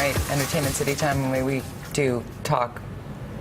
night, Entertainment City Time, when we do talk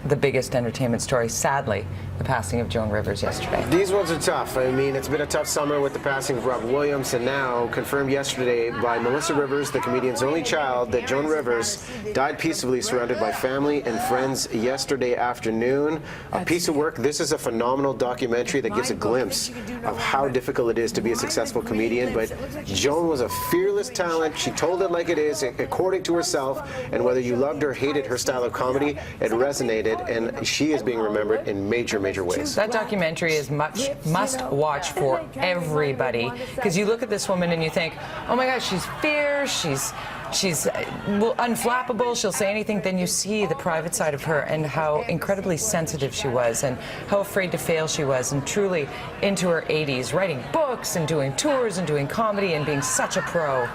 the biggest entertainment story, sadly, the passing of Joan Rivers yesterday. These ones are tough. I mean, it's been a tough summer with the passing of Rob Williams, and now confirmed yesterday by Melissa Rivers, the comedian's only child, that Joan Rivers died peacefully surrounded by family and friends yesterday afternoon. A piece of work. This is a phenomenal documentary that gives a glimpse of how difficult it is to be a successful comedian, but Joan was a fearless talent. She told it like it is, according to herself, and whether you loved or hated her style of comedy, it resonated, and she is being remembered in major ways. That documentary is must watch for everybody, because you look at this woman and you think, oh my gosh, she's fierce, she's unflappable, she'll say anything. Then you see the private side of her and how incredibly sensitive she was and how afraid to fail she was, and truly into her 80s, writing books and doing tours and doing comedy and being such a pro.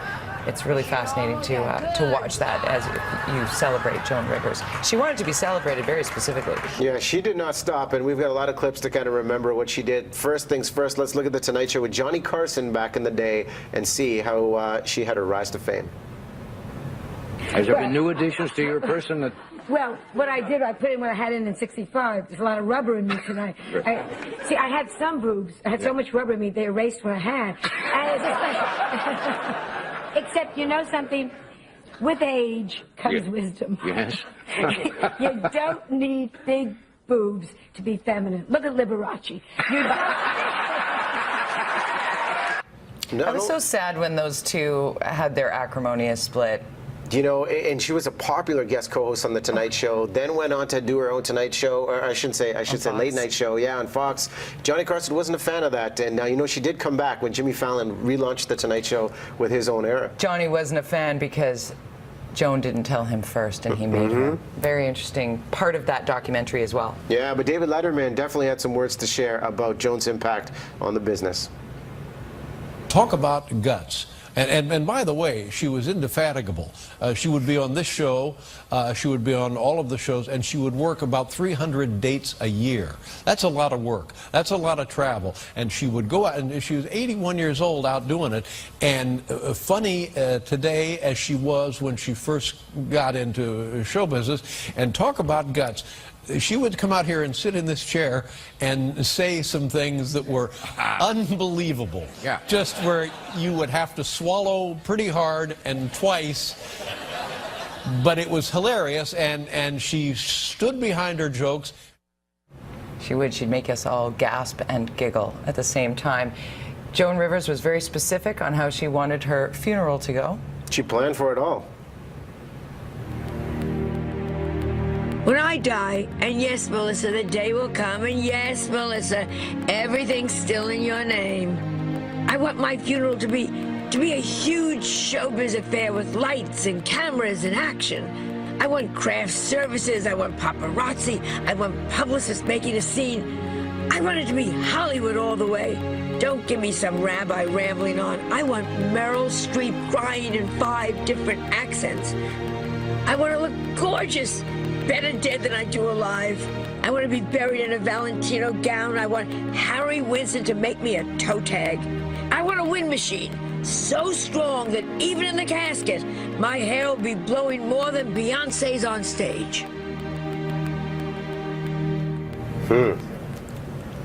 It's really fascinating to watch that as you celebrate Joan Rivers. She wanted to be celebrated very specifically. Yeah, she did not stop, and we've got a lot of clips to kind of remember what she did. First things first, let's look at The Tonight Show with Johnny Carson back in the day and see how she had her rise to fame. Has there been new additions to your person? Well, what I did, I put in what I had in '65. There's a lot of rubber in me tonight. See, I had some boobs. I had so much rubber in me, they erased what I had. Except, you know something? With age comes wisdom. Yes. You don't need big boobs to be feminine. Look at Liberace. I was so sad when those two had their acrimonious split. You know, and she was a popular guest co-host on The Tonight Show, then went on to do her own Tonight Show, or I should say Late Night Show, yeah, on Fox. Johnny Carson wasn't a fan of that, and now, you know, she did come back when Jimmy Fallon relaunched The Tonight Show with his own era. Johnny wasn't a fan because Joan didn't tell him first, and he made her. Very interesting part of that documentary as well. Yeah, but David Letterman definitely had some words to share about Joan's impact on the business. Talk about guts. And by the way, she was indefatigable. She would be on this show, she would be on all of the shows, and she would work about 300 dates a year. That's a lot of work. That's a lot of travel. And she would go out, and she was 81 years old out doing it. And funny today as she was when she first got into show business, and talk about guts. She would come out here and sit in this chair and say some things that were unbelievable. Yeah. Just where you would have to swallow pretty hard and twice. But it was hilarious, and she stood behind her jokes. She would. She'd make us all gasp and giggle at the same time. Joan Rivers was very specific on how she wanted her funeral to go. She planned for it all. When I die, and yes, Melissa, the day will come, and yes, Melissa, everything's still in your name. I want my funeral to be a huge showbiz affair with lights and cameras and action. I want craft services, I want paparazzi, I want publicists making a scene. I want it to be Hollywood all the way. Don't give me some rabbi rambling on. I want Meryl Streep crying in 5 different accents. I want to look gorgeous. Better dead than I do alive. I want to be buried in a Valentino gown. I want Harry Winston to make me a toe tag. I want a wind machine so strong that even in the casket, my hair will be blowing more than Beyonce's on stage.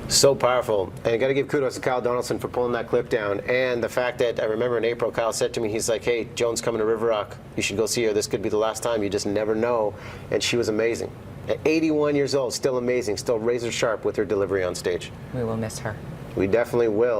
So powerful. And I got to give kudos to Kyle Donaldson for pulling that clip down. And the fact that I remember in April, Kyle said to me, he's like, hey, Joan's coming to River Rock. You should go see her. This could be the last time. You just never know. And she was amazing. At 81 years old, still amazing, still razor sharp with her delivery on stage. We will miss her. We definitely will.